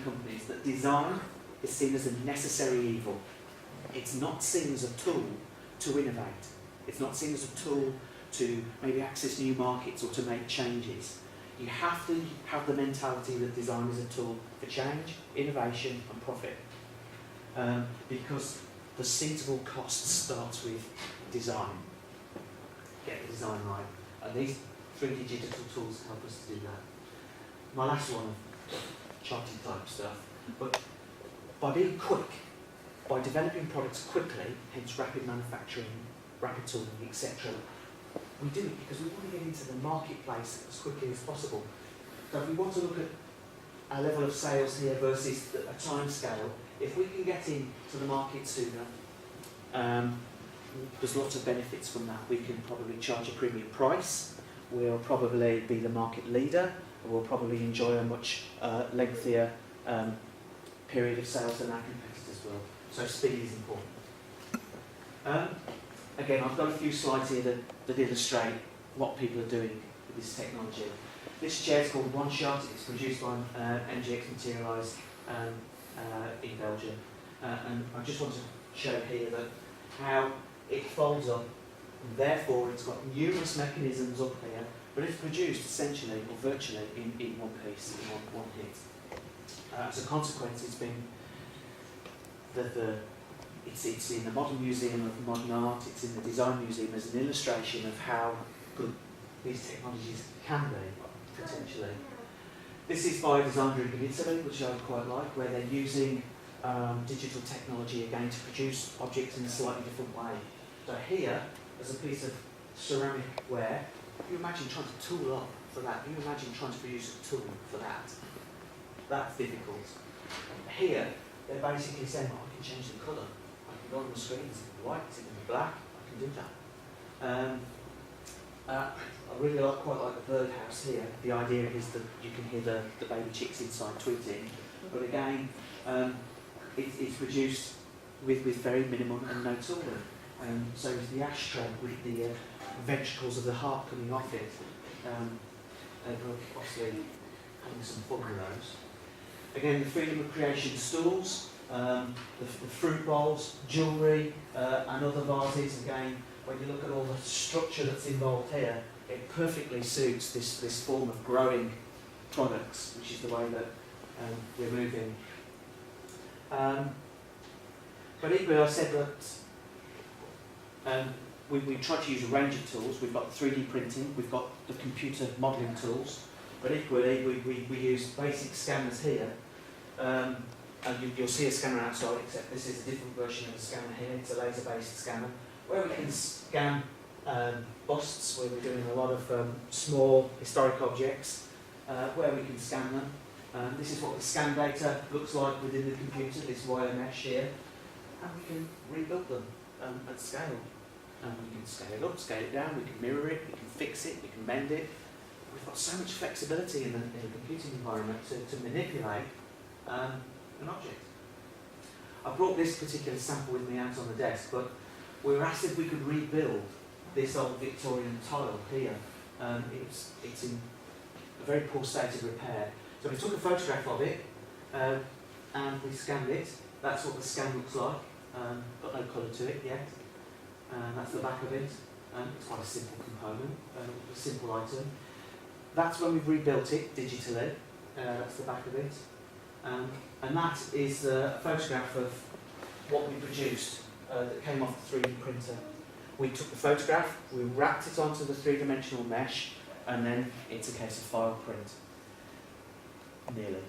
companies that design is seen as a necessary evil. It's not seen as a tool to innovate. It's not seen as a tool to maybe access new markets or to make changes. You have to have the mentality that design is a tool for change, innovation and profit. Because the suitable cost starts with design. Get the design right. And these 3D digital tools help us to do that. My last one, charting type stuff. But by being quick, by developing products quickly, hence rapid manufacturing, rapid tooling, etc., we do it because we want to get into the marketplace as quickly as possible. So if we want to look at a level of sales here versus a time scale, if we can get into the market sooner, there's lots of benefits from that. We can probably charge a premium price, we'll probably be the market leader, and we'll probably enjoy a much lengthier period of sales than our competitors will. So speed is important. Again, I've got a few slides here that illustrate what people are doing with this technology. This chair is called One Shot. It's produced by MGX Materialise in Belgium. And I just want to show here that how it folds up, and therefore it's got numerous mechanisms up here, but it's produced essentially or virtually in one piece, in one hit. As a consequence, it's been it's in the Modern Museum of Modern Art, it's in the Design Museum as an illustration of how good these technologies can be, potentially. This is by a design group in Italy, which I quite like, where they're using digital technology again to produce objects in a slightly different way. So here, as a piece of ceramic ware, you imagine trying to tool up for that. You imagine trying to produce a tool for that. That's difficult. Here, they're basically saying, oh, I can change the colour. I can go on the screen, it's in white, it's in black, I can do that. I really quite like the birdhouse here. The idea is that you can hear the baby chicks inside tweeting. But again, it's produced with very minimal and no tooling. So is the ashtray with the ventricles of the heart coming off it. They're obviously having some fun with those. Again, the freedom of creation stools, the fruit bowls, jewellery, and other vases. Again, when you look at all the structure that's involved here, it perfectly suits this form of growing products, which is the way that we're moving. But equally, I said that we try to use a range of tools. We've got 3D printing, we've got the computer modelling tools, but equally we use basic scanners here. And you'll see a scanner outside, except this is a different version of the scanner here. It's a laser-based scanner, where we can scan busts, where we're doing a lot of small historic objects, where we can scan them. This is what the scan data looks like within the computer, this wire mesh here, and we can rebuild them at scale. We can scale it up, scale it down, we can mirror it, we can fix it, we can mend it. We've got so much flexibility in the computing environment to manipulate an object. I brought this particular sample with me out on the desk, but we were asked if we could rebuild this old Victorian tile here. It's in a very poor state of repair. So we took a photograph of it and we scanned it. That's what the scan looks like. Got no colour to it yet. That's the back of it. It's quite a simple component, a simple item. That's when we've rebuilt it digitally. That's the back of it. And that is a photograph of what we produced that came off the 3D printer. We took the photograph, we wrapped it onto the three-dimensional mesh, and then it's a case of file print. Nearly.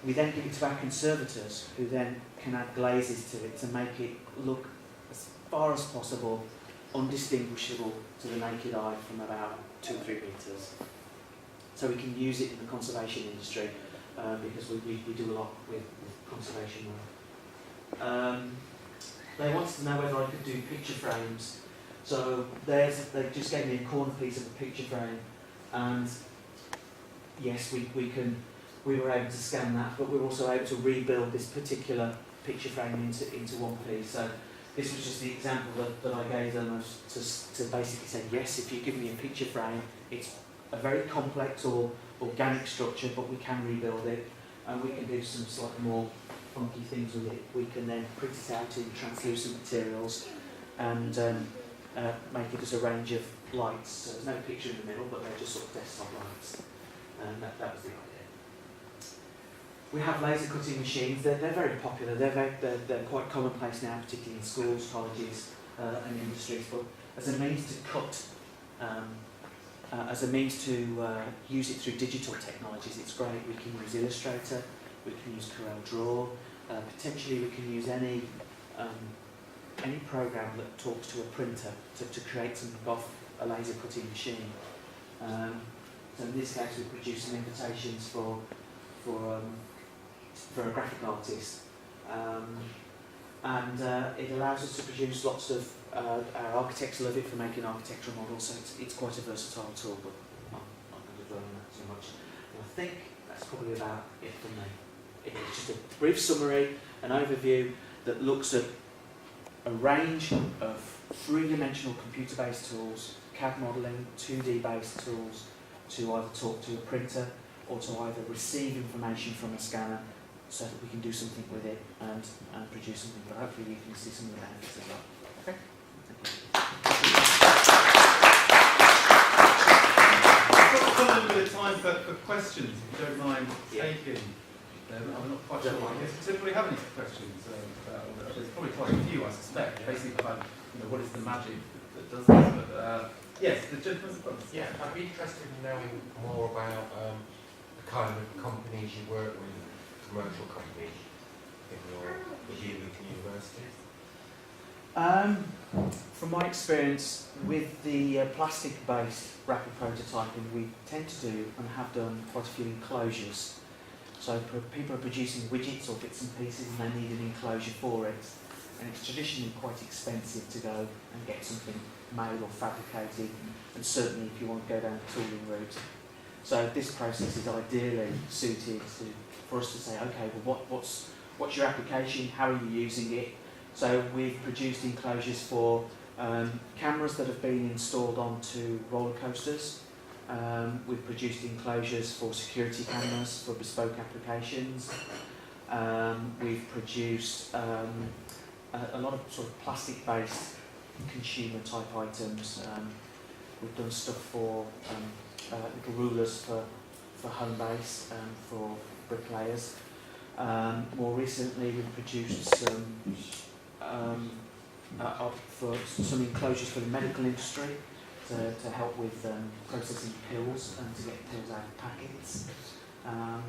We then give it to our conservators, who then can add glazes to it to make it look as far as possible undistinguishable to the naked eye from about 2 or 3 metres. So we can use it in the conservation industry because we do a lot with conservation work. They wanted to know whether I could do picture frames. So they just gave me a corner piece of a picture frame, and yes, we were able to scan that, but we were also able to rebuild this particular picture frame into one piece. So this was just the example that I gave them to basically say, yes, if you give me a picture frame, it's a very complex or organic structure, but we can rebuild it. and we can do some slightly more funky things with it. We can then print it out in translucent materials and make it as a range of lights. So there's no picture in the middle, but they're just sort of desktop lights. And that was the idea. We have laser cutting machines. They're very popular. They're quite commonplace now, particularly in schools, colleges, and industries. But as a means to cut, as a means to use it through digital technologies, it's great. We can use Illustrator, we can use Corel Draw, potentially we can use any program that talks to a printer to create something off a laser cutting machine. So in this case, we produce some invitations for a graphic artist, and it allows us to produce lots of. Our architects love it for making architectural models, so it's quite a versatile tool. But I'm not going to dwell on that too much. And I think that's probably about it for me. It's just a brief summary, an overview that looks at a range of three-dimensional computer-based tools, CAD modelling, 2D-based tools, to either talk to a printer or to either receive information from a scanner so that we can do something with it and produce something. But hopefully you can see some of the benefits as well. Okay? We've got a little bit of time for questions, if you don't mind taking them. I'm not quite sure. Does anybody have any questions? There's probably quite a few, I suspect, basically about what is the magic that does this. But yes, the gentleman's front. Yeah, I'd be interested in knowing more about the kind of companies you work with, commercial companies, in your Louth University. From my experience with the plastic-based rapid prototyping, we tend to do and have done quite a few enclosures. So people are producing widgets or bits and pieces and they need an enclosure for it. And it's traditionally quite expensive to go and get something made or fabricated, and certainly if you want to go down the tooling route. So this process is ideally suited for us to say, okay, well what's your application, how are you using it? So we've produced enclosures for cameras that have been installed onto roller coasters. We've produced enclosures for security cameras for bespoke applications. We've produced a lot of sort of plastic-based consumer type items. We've done stuff for little rulers for home base for bricklayers. More recently, we've produced some enclosures for the medical industry to help with processing pills and to get pills out of packets. I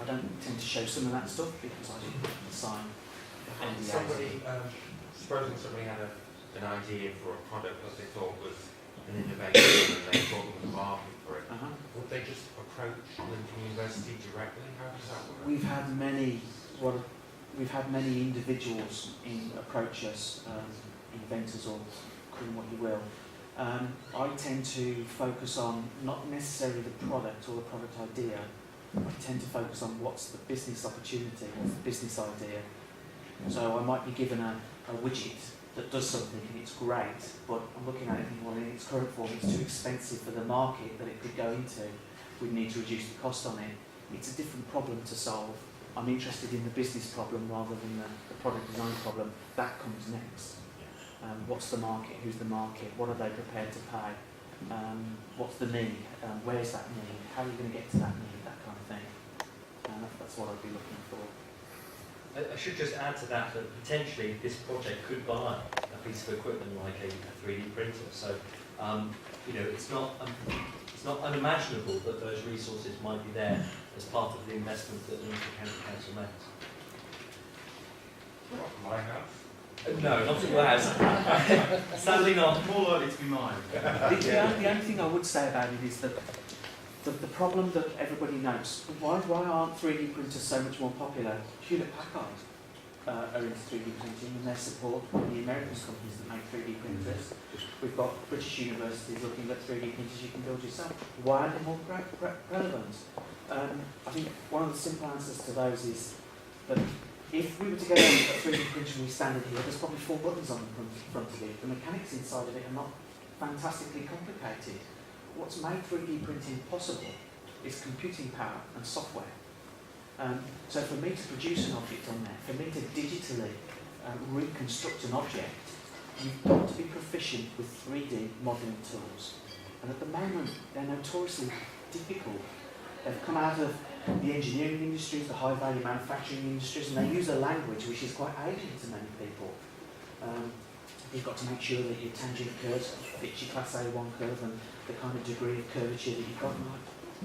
don't tend to show some of that stuff because I didn't sign NDAs. Supposing somebody had an idea for a product that they thought was an innovation and they thought there was a market for it, would they just approach Lincoln University directly? How does that work? We've had many individuals approach us, inventors or call them what you will. I tend to focus on not necessarily the product or the product idea. I tend to focus on what's the business opportunity, what's the business idea. So I might be given a widget that does something and it's great, but I'm looking at it and well, in its current form it's too expensive for the market that it could go into. We need to reduce the cost on it. It's a different problem to solve. I'm interested in the business problem rather than the product design problem. That comes next. What's the market? Who's the market? What are they prepared to pay? What's the need? Where's that need? How are you going to get to that need? That kind of thing. That's what I'd be looking for. I should just add to that potentially this project could buy a piece of equipment like a 3D printer. So, it's not unimaginable that those resources might be there as part of the investment that the Lincoln County Council makes. Not my house. No, not at your house. Sadly not. More likely to be mine. The only thing I would say about it is that the problem that everybody knows, why aren't 3D printers so much more popular? Hewlett Packard are into 3D printing and their support from the American companies that make 3D printers. We've got British universities looking at 3D printers you can build yourself. Why are they more relevant? I think one of the simple answers to those is that if we were to get a 3D printer we standard here, there's probably 4 buttons on the front of it. The mechanics inside of it are not fantastically complicated. What's made 3D printing possible is computing power and software. So for me to produce an object on there, for me to digitally reconstruct an object, you've got to be proficient with 3D modelling tools. And at the moment, they're notoriously difficult. They've come out of the engineering industries, the high-value manufacturing industries, and they use a language which is quite alien to many people. You've got to make sure that your tangent curves fit your Class A1 curve and the kind of degree of curvature that you've got. And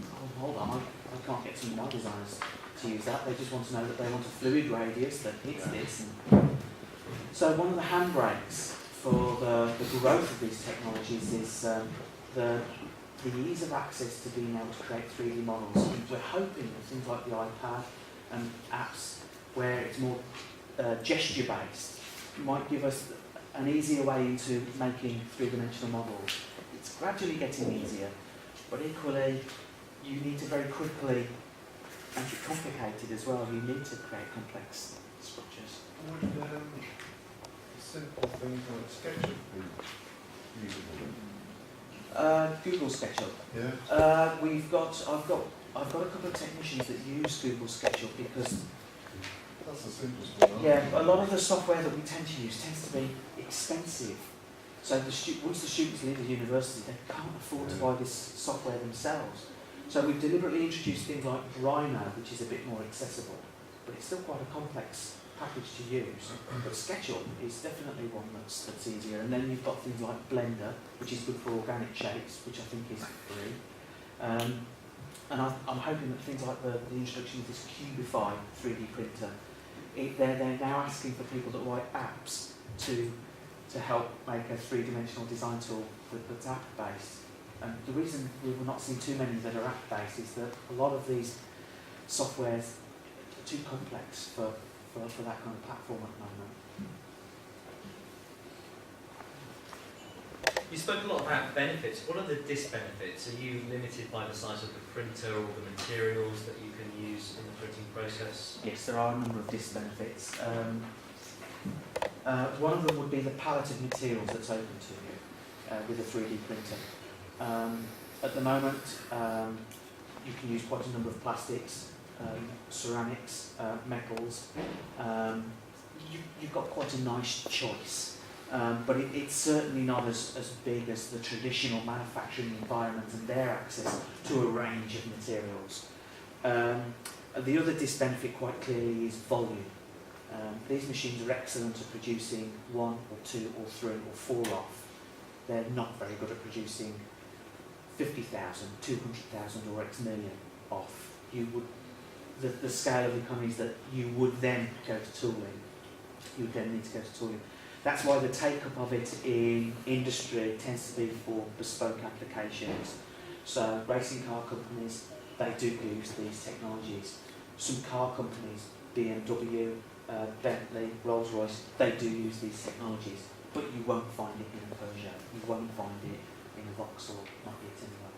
oh, hold on, I can't get some of my designers to use that. They just want to know that they want a fluid radius that hits this. So one of the handbrakes for the growth of these technologies is the ease of access to being able to create 3D models. And we're hoping that things like the iPad and apps where it's more gesture-based might give us an easier way into making three-dimensional models. It's gradually getting easier, but equally you need to very quickly make it complicated as well. You need to create complex structures. Would simple things like SketchUp be usable? Google SketchUp. Yeah. I've got a couple of technicians that use Google SketchUp because That's the simplest one. yeah, a lot of the software that we tend to use tends to be expensive. So once the students leave the university, they can't afford to buy this software themselves. So we've deliberately introduced things like Rhino, which is a bit more accessible, but it's still quite a complex package to use. But SketchUp is definitely one that's easier. And then you've got things like Blender, which is good for organic shapes, which I think is free. And I'm hoping that things like the introduction of this Cubify 3D printer, they're now asking for people that write apps to help make a three-dimensional design tool that's app-based. And the reason we're not seeing too many that are app-based is that a lot of these softwares are too complex for that kind of platform at the moment. You spoke a lot about benefits. What are the disbenefits? Are you limited by the size of the printer or the materials that you can use in the printing process? Yes, there are a number of disbenefits. One of them would be the palette of materials that's open to you with a 3D printer. At the moment, you can use quite a number of plastics, ceramics, metals. You've got quite a nice choice. But it's certainly not as big as the traditional manufacturing environment and their access to a range of materials. The other disbenefit quite clearly is volume. These machines are excellent at producing 1 or 2 or 3 or 4 off. They're not very good at producing 50,000, 200,000 or X million off. The scale of economies that you would then go to tooling, you would then need to go to tooling. That's why the take-up of it in industry tends to be for bespoke applications. So racing car companies, they do use these technologies. Some car companies, BMW, Bentley, Rolls-Royce, they do use these technologies, but you won't find it in a Peugeot, you won't find it in a Vauxhall, not yet anyway.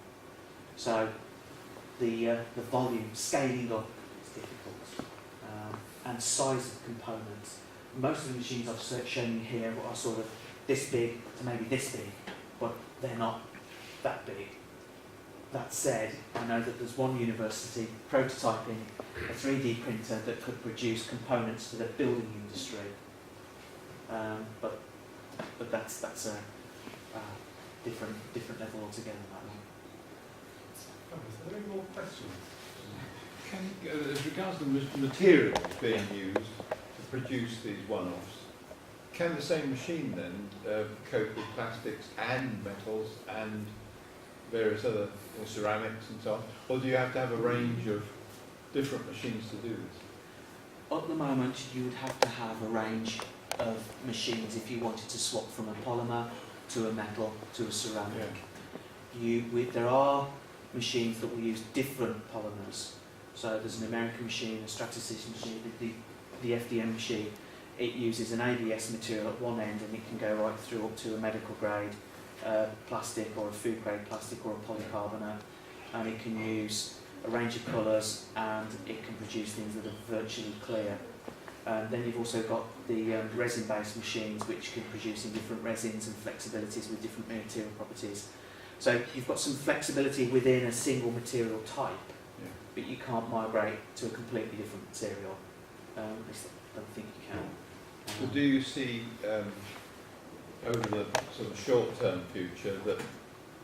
So the volume, scaling up is difficult, and size of components. Most of the machines I've shown you here are sort of this big to maybe this big, but they're not that big. That said, I know that there's one university prototyping a 3D printer that could produce components for the building industry. But that's a different level altogether. That one. Are there any more questions? As regards to the materials being used to produce these one-offs, can the same machine then cope with plastics and metals and various other ceramics and so on, or do you have to have a range of different machines to do this? At the moment, you would have to have a range of machines if you wanted to swap from a polymer to a metal to a ceramic. There are machines that will use different polymers. So there's an American machine, a Stratasys machine, the FDM machine. It uses an ABS material at one end and it can go right through up to a medical grade plastic or a food grade plastic or a polycarbonate, and it can use a range of colours and it can produce things that are virtually clear. Then you've also got the resin-based machines which can produce in different resins and flexibilities with different material properties. So you've got some flexibility within a single material type, but you can't migrate to a completely different material. At least I don't think you can. So do you see over the sort of short-term future that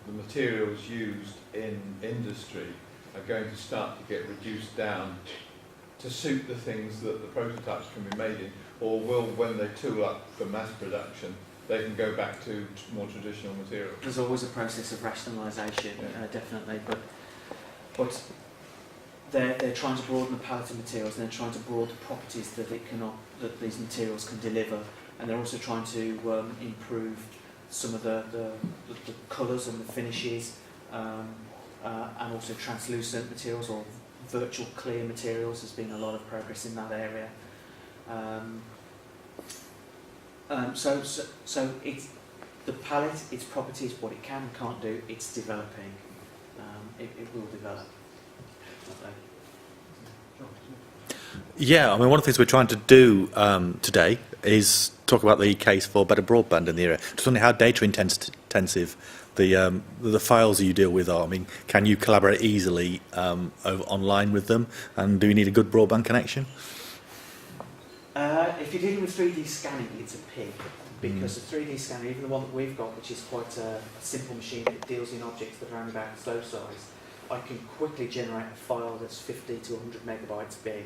the materials used in industry are going to start to get reduced down to suit the things that the prototypes can be made in, or will, when they tool up for mass production, they can go back to more traditional materials? There's always a process of rationalisation, definitely, but they're trying to broaden the palette of materials, and they're trying to broaden the properties that that these materials can deliver, and they're also trying to improve some of the colours and the finishes, and also translucent materials or virtual clear materials. There's been a lot of progress in that area. So it's the palette, its properties, what it can and can't do, it's developing. It will develop. Yeah, I mean, one of the things we're trying to do today is talk about the case for better broadband in the area. Just wondering how data intensive the files you deal with are. I mean, can you collaborate easily online with them, and do you need a good broadband connection? If you're dealing with 3D scanning, it's a pig, because the 3D scanner, even the one that we've got, which is quite a simple machine that deals in objects that are around about so size, I can quickly generate a file that's 50 to 100 megabytes big.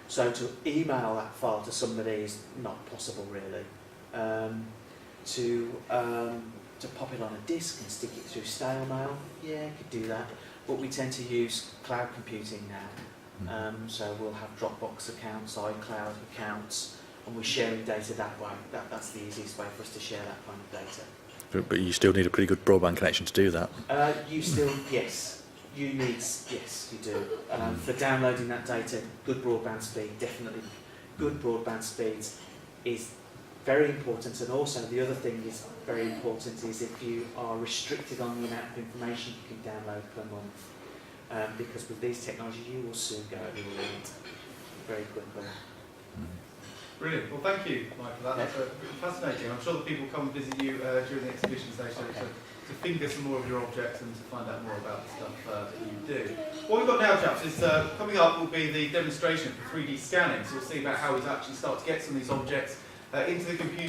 So to email that file to somebody is not possible, really. To pop it on a disk and stick it through snail mail, yeah, you could do that. But we tend to use cloud computing now. So we'll have Dropbox accounts, iCloud accounts, and we're sharing data that way. That's the easiest way for us to share that kind of data. But you still need a pretty good broadband connection to do that. Yes. Yes, you do. For downloading that data, good broadband speed, definitely. Good broadband speed is very important, and also the other thing is very important is if you are restricted on the amount of information you can download per month, because with these technologies you will soon go over the limit very quickly. Brilliant. Well, thank you, Mike, for that. That's fascinating. I'm sure that people come and visit you during the exhibition station to finger some more of your objects and to find out more about the stuff that you do. What we've got now, chaps, is coming up will be the demonstration for 3D scanning. So we'll see about how we actually start to get some of these objects into the computer.